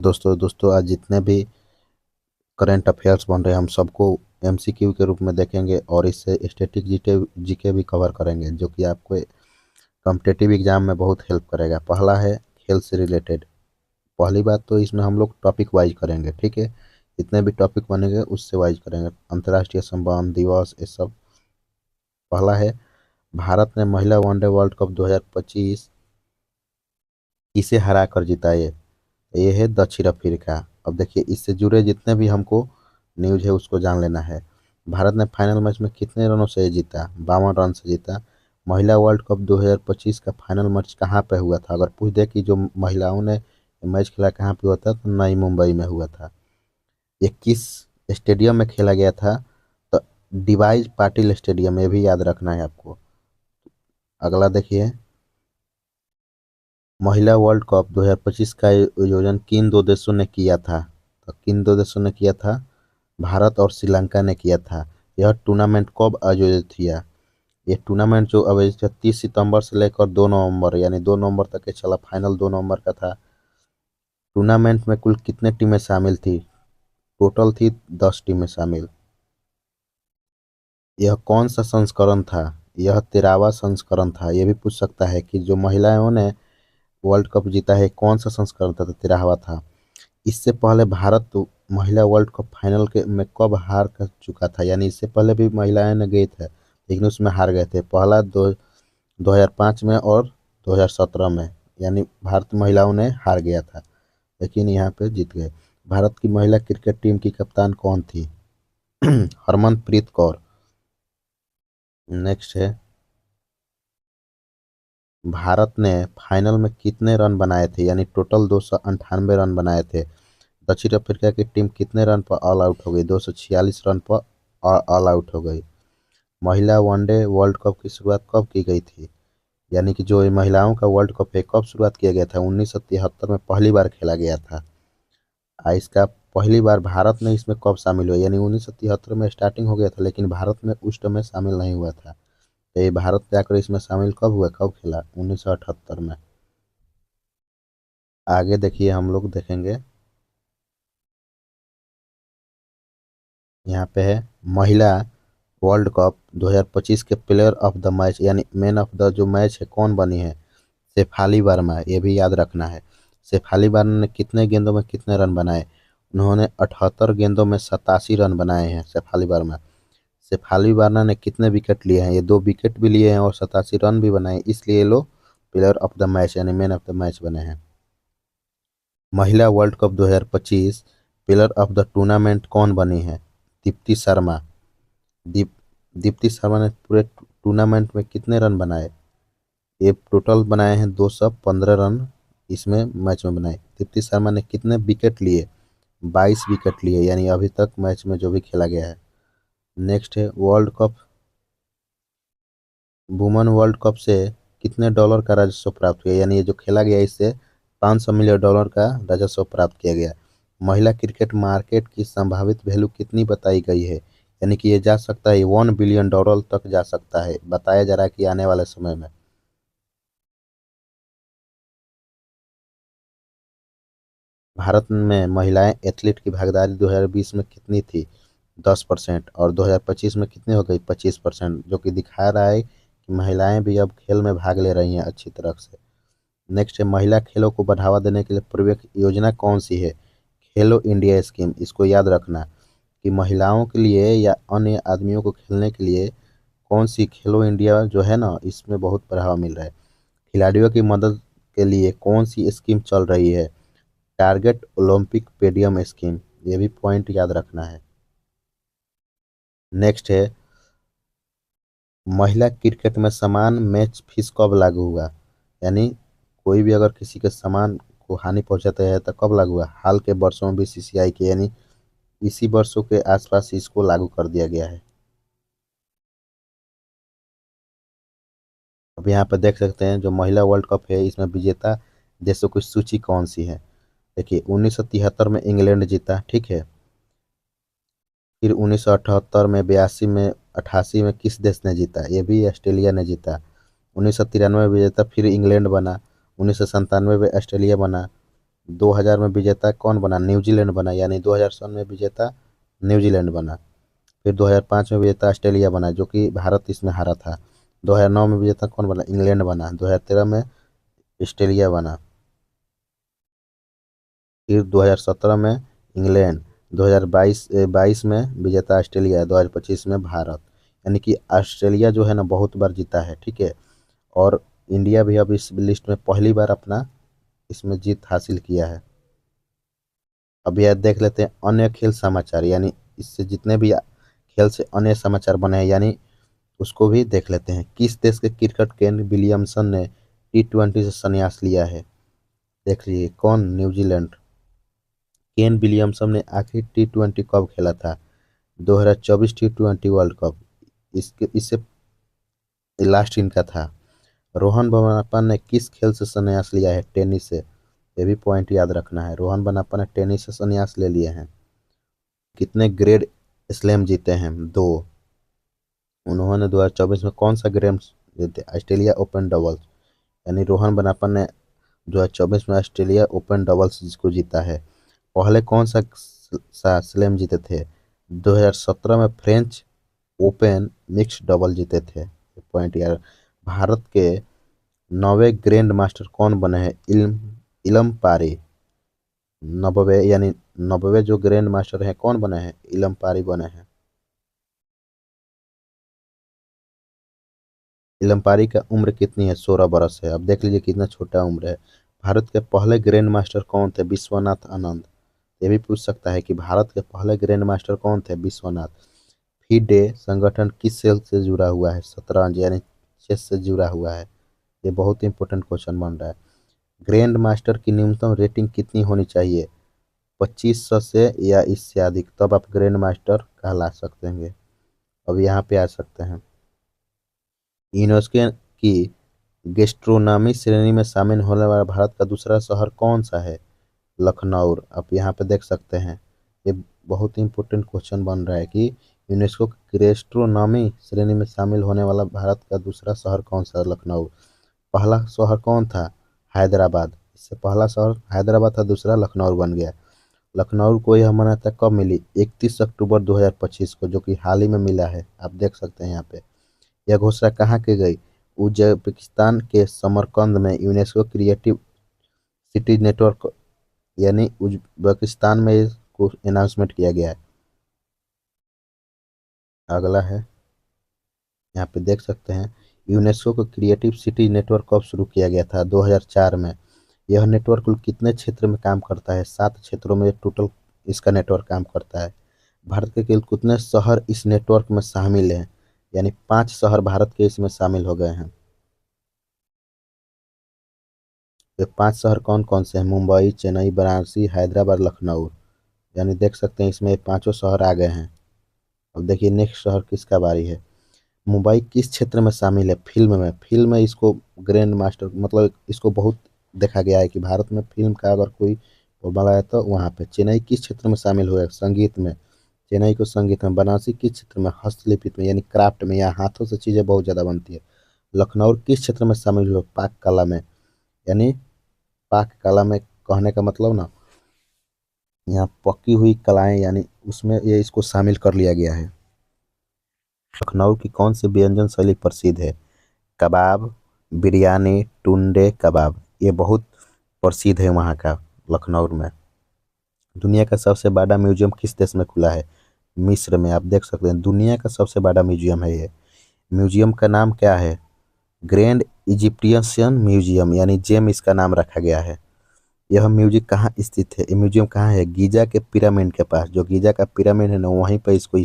दोस्तों दोस्तों आज जितने भी करंट अफेयर्स बन रहे हैं हम सबको एमसीक्यू के रूप में देखेंगे और इससे स्टैटिक जीके जीके भी कवर करेंगे जो कि आपको कॉम्पिटिटिव एग्जाम में बहुत हेल्प करेगा। पहला है खेल से रिलेटेड। पहली बात तो इसमें हम लोग टॉपिक वाइज करेंगे, ठीक है। जितने भी टॉपिक बनेंगे उससे वाइज करेंगे, अंतर्राष्ट्रीय संबंध दिवस ये सब। पहला है, भारत ने महिला वनडे वर्ल्ड कप 2025 किसे हरा कर जीता। ये है दक्षिण अफ्रीका। अब देखिए इससे जुड़े जितने भी हमको न्यूज है उसको जान लेना है। भारत ने फाइनल मैच में कितने रनों से जीता? 52 रन से जीता। महिला वर्ल्ड कप 2025 का फाइनल मैच कहाँ पे हुआ था? अगर पूछ दे कि जो महिलाओं ने मैच खेला कहाँ पे हुआ था, तो नई मुंबई में हुआ था। ये किस स्टेडियम में खेला गया था? तो डिवाइस पाटिल स्टेडियम, ये भी याद रखना है आपको। अगला देखिए, महिला वर्ल्ड कप 2025 का आयोजन किन दो देशों ने किया था? तो किन दो देशों ने किया था? भारत और श्रीलंका ने किया था। यह टूर्नामेंट कब आयोजित किया? ये टूर्नामेंट जो आयोजित 30 सितंबर से लेकर 2 नवंबर, यानी 2 नवंबर तक के चला। फाइनल 2 नवंबर का था। टूर्नामेंट में कुल कितने टीमें शामिल थी? टोटल थी 10 टीमें शामिल। यह कौन सा संस्करण था? यह 13वां संस्करण था। यह भी पूछ सकता है कि जो महिलाओं ने वर्ल्ड कप जीता है कौन सा संस्करण था? तो 13वां था। इससे पहले भारत तो महिला वर्ल्ड कप फाइनल के में कब हार कर चुका था? यानी इससे पहले भी महिलाएं ने गए थे लेकिन उसमें हार गए थे। पहला 2005 में और 2017 में, यानी भारत महिलाओं ने हार गया था लेकिन यहाँ पे जीत गए। भारत की महिला क्रिकेट टीम की कप्तान कौन थी? हरमनप्रीत कौर। नेक्स्ट है, भारत ने फाइनल में कितने रन बनाए थे? यानी टोटल 298 रन बनाए थे। दक्षिण अफ्रीका की टीम कितने रन पर ऑल आउट हो गई? 246 रन पर ऑल आउट हो गई। महिला वनडे वर्ल्ड कप की शुरुआत कब की गई थी? यानी कि जो ये महिलाओं का वर्ल्ड कप है कब शुरुआत किया गया था? 1973 में पहली बार खेला गया था। इसका पहली बार भारत में इसमें कब शामिल हुआ? यानी 1973 में स्टार्टिंग हो गया था लेकिन भारत में उस टाइम में शामिल नहीं हुआ था। तो ये भारत जाकर इसमें शामिल कब हुआ, कब खेला? 1978 में। आगे देखिए, हम लोग देखेंगे यहाँ पे है, महिला वर्ल्ड कप 2025 के प्लेयर ऑफ द मैच यानी मैन ऑफ द जो मैच है कौन बनी है? शेफाली वर्मा। ये भी याद रखना है। शेफाली वर्मा ने कितने गेंदों में कितने रन बनाए? उन्होंने 78 गेंदों में 87 रन बनाए हैं शेफाली वर्मा। शेफाली वर्मा ने कितने विकेट लिए हैं? ये 2 विकेट भी लिए हैं और 87 रन भी बनाए, इसलिए ये लोग प्लेयर ऑफ द मैच यानी मैन ऑफ द मैच बने हैं। महिला world cup 2025 player of the tournament कौन बनी है? दीप्ति शर्मा। दीप दीप्ति शर्मा ने पूरे टूर्नामेंट में कितने रन बनाए? ये टोटल बनाए हैं 215 रन। इसमें मैच में बनाए। दीप्ति शर्मा ने कितने विकेट लिए? 22 विकेट लिए, यानी अभी तक मैच में जो भी खेला गया है। नेक्स्ट है, world cup women world cup से कितने डॉलर का राजस्व प्राप्त हुआ? यानी ये जो खेला गया इससे 500 मिलियन डॉलर का राजस्व प्राप्त किया गया। महिला क्रिकेट मार्केट की संभावित वैल्यू कितनी बताई गई है? यानी कि ये जा सकता है 1 बिलियन डॉलर तक जा सकता है, बताया जा रहा है कि आने वाले समय में। भारत में महिलाएं एथलीट की भागीदारी 2020 में कितनी थी? 10%। और 2025 में कितनी हो गई? 25%, जो कि दिखा रहा है कि महिलाएं भी अब खेल में भाग ले रही हैं अच्छी तरह से। नेक्स्ट है, महिला खेलों को बढ़ावा देने के लिए प्रवेश योजना कौन सी है? खेलो इंडिया स्कीम। इसको याद रखना कि महिलाओं के लिए या अन्य आदमियों को खेलने के लिए कौन सी खेलो इंडिया जो है ना, इसमें बहुत बढ़ावा मिल रहा है। खिलाड़ियों की मदद के लिए कौन सी स्कीम चल रही है? Target Olympic podium scheme. ये भी पॉइंट याद रखना है। नेक्स्ट है, महिला क्रिकेट में समान मैच फीस कब लागू हुआ? यानी कोई भी अगर किसी के सामान को हानि पहुंचाता है तो कब लागू हुआ? हाल के वर्षों में बीसीसीआई के, यानी इसी वर्षों के आसपास इसको लागू कर दिया गया है। अब यहाँ पर देख सकते हैं जो महिला वर्ल्ड कप है इसमें विजेता देशों की सूची कौन सी है। देखिए 1973 में इंग्लैंड जीता, ठीक है। फिर 1978 में, 82 में, 88 में किस देश ने जीता? ये भी ऑस्ट्रेलिया ने जीता। 1993 में विजेता फिर इंग्लैंड बना। 1997 में ऑस्ट्रेलिया बना। 2000 में विजेता कौन बना? न्यूजीलैंड बना, यानी 2007 में विजेता न्यूजीलैंड बना। फिर 2005 में विजेता ऑस्ट्रेलिया बना, जो कि भारत इसमें हारा था। 2009 में विजेता कौन बना? इंग्लैंड बना। 2013 में ऑस्ट्रेलिया बना। फिर 2017 में इंग्लैंड। 2022 में विजेता ऑस्ट्रेलिया। 2025 में भारत। यानी कि ऑस्ट्रेलिया जो है ना बहुत बार जीता है, ठीक है। और इंडिया भी अब इस लिस्ट में पहली बार अपना इसमें जीत हासिल किया है। अब यह देख लेते हैं अन्य खेल समाचार, यानी इससे जितने भी खेल से अन्य समाचार बने हैं, यानी उसको भी देख लेते हैं। किस देश के क्रिकेट केन विलियमसन ने T20 से संन्यास लिया है? देख लीजिए कौन? न्यूजीलैंड। केन विलियमसन ने आखिरी T20 कब खेला था? 2024 T20 वर्ल्ड कप। इसके इससे लास्ट इनका था। रोहन बोपन्ना ने किस खेल से संन्यास लिया है? टेनिस से। ये भी पॉइंट याद रखना है, रोहन बोपन्ना ने टेनिस से संन्यास ले लिए हैं। कितने ग्रेड स्लैम जीते हैं? 2। उन्होंने 2024 में कौन सा ग्रैंड जीते? Australia open doubles. यानी रोहन बोपन्ना ने 2024 में ऑस्ट्रेलिया ओपन डबल्स जिसको जीता है। पहले कौन सा स्लैम जीते थे? 2017 में फ्रेंच ओपन मिक्स डबल जीते थे। पॉइंट यार। भारत के 9वें ग्रैंड मास्टर कौन बने हैं? इलम पारी। 90वें जो ग्रैंड मास्टर हैं कौन बने हैं? इलम पारी बने हैं। इलम पारी का उम्र कितनी है? 16 बरस है। अब देख लीजिए कितना छोटा उम्र है। भारत के पहले ग्रैंड मास्टर कौन थे? विश्वनाथ आनंद। ये भी पूछ सकता है कि भारत के पहले ग्रैंड मास्टर कौन थे? विश्वनाथ। FIDE संगठन किस सेल से जुड़ा हुआ है? शतरंज यानी चेस से जुड़ा हुआ है। ये बहुत इंपॉर्टेंट क्वेश्चन बन रहा है। ग्रैंड मास्टर की न्यूनतम रेटिंग कितनी होनी चाहिए? 2500 से या इससे अधिक, तब आप ग्रैंड मास्टर कहला सकते हैं। अब यहाँ पे आ सकते हैं। यूनेस्को की गैस्ट्रोनॉमी श्रेणी में शामिल होने वाला भारत का दूसरा शहर कौन सा है? लखनऊ। आप यहाँ पे देख सकते हैं। ये बहुत इंपॉर्टेंट क्वेश्चन बन रहा है कि यूनेस्को की गैस्ट्रोनॉमी श्रेणी में शामिल होने वाला भारत का दूसरा शहर कौन सा है? लखनऊ। पहला शहर कौन था? हैदराबाद। इससे पहला शहर हैदराबाद था, दूसरा लखनऊ बन गया। लखनऊ को यह मान्यता कब मिली? 31 अक्टूबर 2025 को, जो कि हाल ही में मिला है। आप देख सकते हैं यहाँ पे। यह घोषणा कहाँ की गई? उज्बेकिस्तान के समरकंद में यूनेस्को क्रिएटिव सिटीज नेटवर्क, यानी उज्बेकिस्तान में इसको अनाउंसमेंट किया गया है। अगला है, यहाँ पे देख सकते हैं यूनेस्को को क्रिएटिव सिटीज नेटवर्क कब शुरू किया गया था? 2004 में। यह नेटवर्क कुल कितने क्षेत्र में काम करता है? 7 क्षेत्रों में टोटल इसका नेटवर्क काम करता है। भारत के केवल कितने शहर इस नेटवर्क में शामिल हैं? यानी 5 शहर भारत के इसमें शामिल हो गए हैं। ये 5 शहर कौन कौन से हैं? मुंबई, चेन्नई, वाराणसी, हैदराबाद, लखनऊ। यानी देख सकते हैं इसमें 5 शहर आ गए हैं। अब देखिए नेक्स्ट शहर किसका बारी है। मुंबई किस क्षेत्र में शामिल है? फिल्म में। फिल्म में इसको ग्रैंड मास्टर, मतलब इसको बहुत देखा गया है कि भारत में फिल्म का अगर कोई वो बड़ा है तो वहाँ पे। चेन्नई किस क्षेत्र में शामिल हुआ है? संगीत में। चेन्नई को संगीत में। बनारसी किस क्षेत्र में? हस्तलिपित में, यानी क्राफ्ट में, यहाँ हाथों से चीज़ें बहुत ज़्यादा बनती है। लखनऊ किस क्षेत्र में शामिल हुआ? पाक कला में। यानी पाक कला में कहने का मतलब ना, यहाँ पकी हुई कलाएं, यानी उसमें ये इसको शामिल कर लिया गया है। लखनऊ की कौन सी व्यंजन शैली प्रसिद्ध है? कबाब, बिरयानी, टुंडे कबाब। ये बहुत प्रसिद्ध है वहाँ का, लखनऊ में। दुनिया का सबसे बड़ा म्यूजियम किस देश में खुला है? मिस्र में। आप देख सकते हैं दुनिया का सबसे बड़ा म्यूजियम है ये। म्यूजियम का नाम क्या है? ग्रैंड इजिप्टियन म्यूजियम, यानी जेम इसका नाम रखा गया है। यह म्यूजियम कहाँ स्थित है? ये म्यूजियम कहाँ है? गीजा के पिरामिड के पास। जो गीजा का पिरामिड है ना, वहीं पर इसको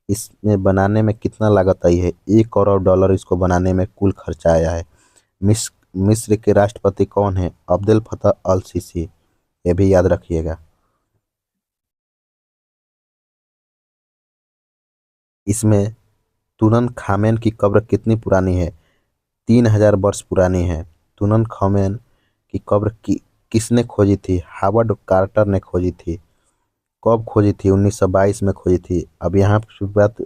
इसमें बनाने में कितना लागत आई है? $1 करोड़ इसको बनाने में कुल खर्चा आया है। मिस्र के राष्ट्रपति कौन है? अब्देल फतह अल सीसी। ये भी याद रखिएगा। इसमें तुननखामेन की कब्र कितनी पुरानी है? 3000 वर्ष पुरानी है। तुननखामेन की कब्र किसने खोजी थी? हावर्ड कार्टर ने खोजी थी। कब खोजी थी? 1922 में खोजी थी। अब यहाँ पे बात,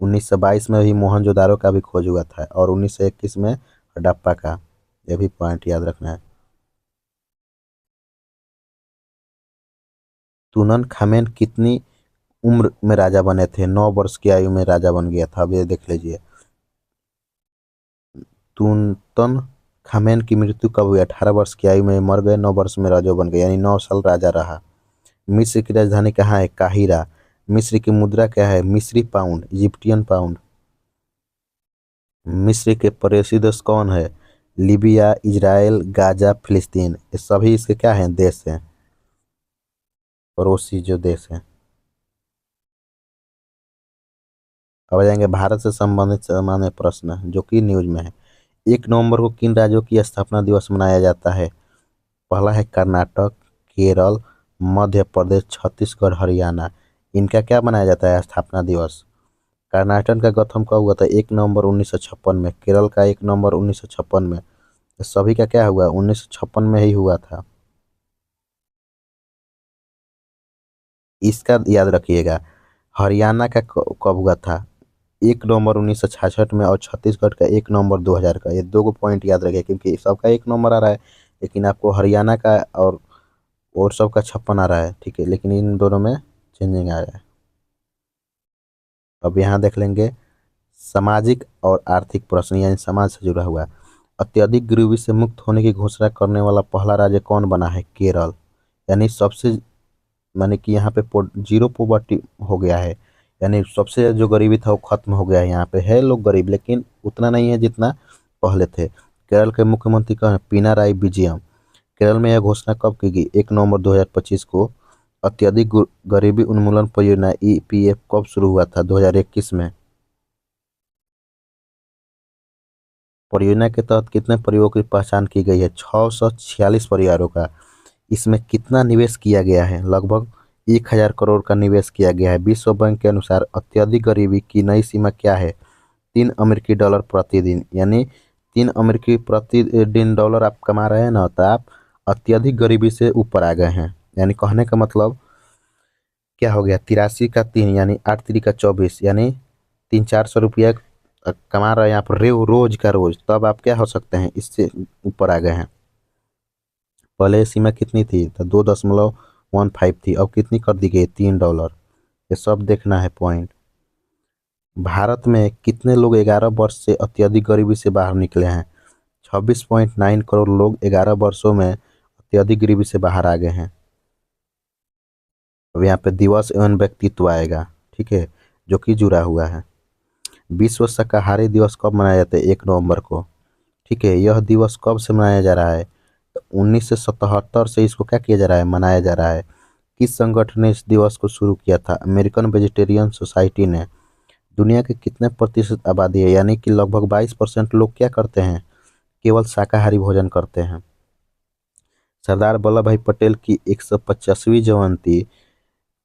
1922 में भी मोहनजोदारो का भी खोज हुआ था, और 1921 में हड़प्पा का। यह भी पॉइंट याद रखना है। तुनन खामेन कितनी उम्र में राजा बने थे? 9 वर्ष की आयु में राजा बन गया था। अब ये देख लीजिए, तुनतन खामेन की मृत्यु कब हुई? 18 वर्ष की आयु में मर गए, 9 वर्ष में राजा बन गए, यानी 9 साल राजा रहा। मिस्र की राजधानी कहाँ है? काहिरा। मिस्र की मुद्रा क्या है? मिस्री पाउंड, इजिप्टियन पाउंड। मिस्र के पड़ोसी देश कौन है? लीबिया, इजराइल, गाजा, फिलिस्तीन। ये सभी इसके क्या हैं? देश हैं, पड़ोसी जो देश हैं। अब आ जाएंगे भारत से संबंधित सामान्य प्रश्न जो कि न्यूज में है। 1 नवंबर को किन राज्यों की स्थापना दिवस मनाया जाता है? पहला है कर्नाटक, केरल, मध्य प्रदेश, छत्तीसगढ़, हरियाणा। इनका क्या मनाया जाता है स्थापना दिवस? कर्नाटक का गठन कब हुआ था? 1 नवंबर 1956 में। केरल का 1 नवंबर 1956 में। सभी का क्या हुआ? 1956 में ही हुआ था। इसका याद रखिएगा। हरियाणा का कब हुआ था? 1 नवंबर 1966 में। और छत्तीसगढ़ का 1 नवंबर 2000 का। ये दो को पॉइंट याद रखिए, क्योंकि सबका 1 नवंबर आ रहा है, लेकिन आपको हरियाणा का और सबका 56 आ रहा है। ठीक है, लेकिन इन दोनों में चेंजिंग आ रहा है। अब यहाँ देख लेंगे सामाजिक और आर्थिक प्रश्न, यानी समाज से जुड़ा हुआ। अत्यधिक गरीबी से मुक्त होने की घोषणा करने वाला पहला राज्य कौन बना है? केरल। यानी सबसे, माने कि यहाँ पे जीरो पॉवर्टी हो गया है, यानी सबसे जो गरीबी था वो खत्म हो गया है। यहाँ पे है लोग गरीब, लेकिन उतना नहीं है जितना पहले थे। केरल के मुख्यमंत्री कौन है? पिनाराई विजयम। केरल में यह घोषणा कब की गई? 1 नवंबर 2025 को। अत्यधिक गरीबी उन्मूलन परियोजना EPF कब शुरू हुआ था? 2021 में। परियोजना के तहत कितने परिवारों की पहचान की गई है? 646 परिवारों का। इसमें कितना निवेश किया गया है? लगभग 1000 करोड़ का निवेश किया गया है। विश्व बैंक के अनुसार अत्यधिक गरीबी की नई सीमा क्या है? $3 प्रतिदिन। यानी 3 अमेरिकी प्रतिदिन डॉलर आप कमा रहे हैं ना, तो आप अत्यधिक गरीबी से ऊपर आ गए हैं। यानी कहने का मतलब क्या हो गया? 83 का 3 यानी 8 3 का 24, यानी 300-400 रुपया कमा रहे हैं आप रोज का रोज, तब आप क्या हो सकते हैं? इससे ऊपर आ गए हैं। पहले सीमा कितनी थी? तो 2.15 थी, अब कितनी कर दी गई? $3। ये सब देखना है पॉइंट। भारत में कितने लोग 11 वर्ष से अत्यधिक गरीबी से बाहर निकले हैं? 26.9 करोड़ लोग 11 वर्षों में अत्यधिक गरीबी से बाहर आ गए हैं। अब यहाँ पे दिवस एवं व्यक्तित्व आएगा, ठीक है, जो कि जुड़ा हुआ है। विश्व शाकाहारी दिवस कब मनाया जाता है? 1 नवंबर को। ठीक है, यह दिवस कब से मनाया जा रहा है? 1977 से इसको क्या किया जा रहा है? मनाया जा रहा है। किस संगठन ने इस दिवस को शुरू किया था? अमेरिकन वेजिटेरियन सोसाइटी ने। दुनिया के कितने प्रतिशत आबादी है? यानी कि लगभग 22% लोग क्या करते हैं? केवल शाकाहारी भोजन करते हैं। सरदार वल्लभ भाई पटेल की 150वीं जयंती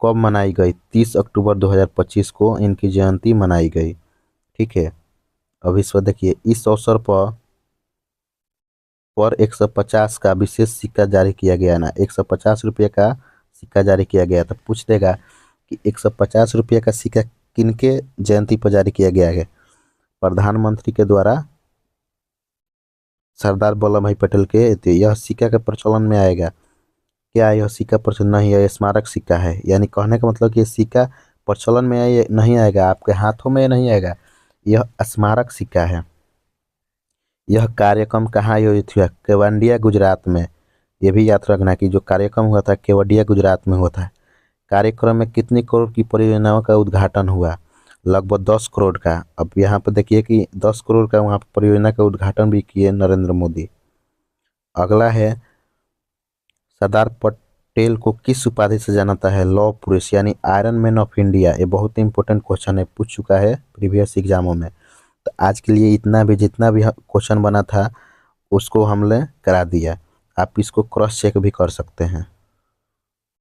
कब मनाई गई? 30 अक्टूबर 2025 को इनकी जयंती मनाई गई। ठीक है, अब इस पर देखिए, इस अवसर पर 150 का विशेष सिक्का जारी किया गया ना, 150 रुपये का सिक्का जारी किया गया। तो पूछ देगा कि 150 रुपये का सिक्का किनके जयंती पर जारी किया गया है? प्रधानमंत्री के द्वारा सरदार वल्लभ भाई पटेल के। तो यह सिक्का के प्रचलन में आएगा क्या? यह सिक्का प्रचलन नहीं है, यह स्मारक सिक्का है। यानी कहने का मतलब कि यह सिक्का प्रचलन में नहीं आएगा, आपके हाथों में नहीं आएगा, यह स्मारक सिक्का है। यह कार्यक्रम कहाँ आयोजित हुआ? केवडिया, गुजरात में। यह भी याद रखना कि जो कार्यक्रम हुआ था केवडिया, गुजरात में हुआ था। कार्यक्रम में कितनी करोड़ की परियोजनाओं का उद्घाटन हुआ? लगभग 10 करोड़ का। अब यहाँ पर देखिए कि 10 करोड़ का वहाँ परियोजना का उद्घाटन भी किए नरेंद्र मोदी। अगला है, सरदार पटेल को किस उपाधि से जाना है? लौह पुरुष, यानी आयरन मैन ऑफ इंडिया। ये बहुत इंपॉर्टेंट क्वेश्चन है, पूछ चुका है प्रीवियस एग्जामों में। तो आज के लिए इतना भी, जितना भी क्वेश्चन बना था उसको हमने करा दिया। आप इसको क्रॉस चेक भी कर सकते हैं।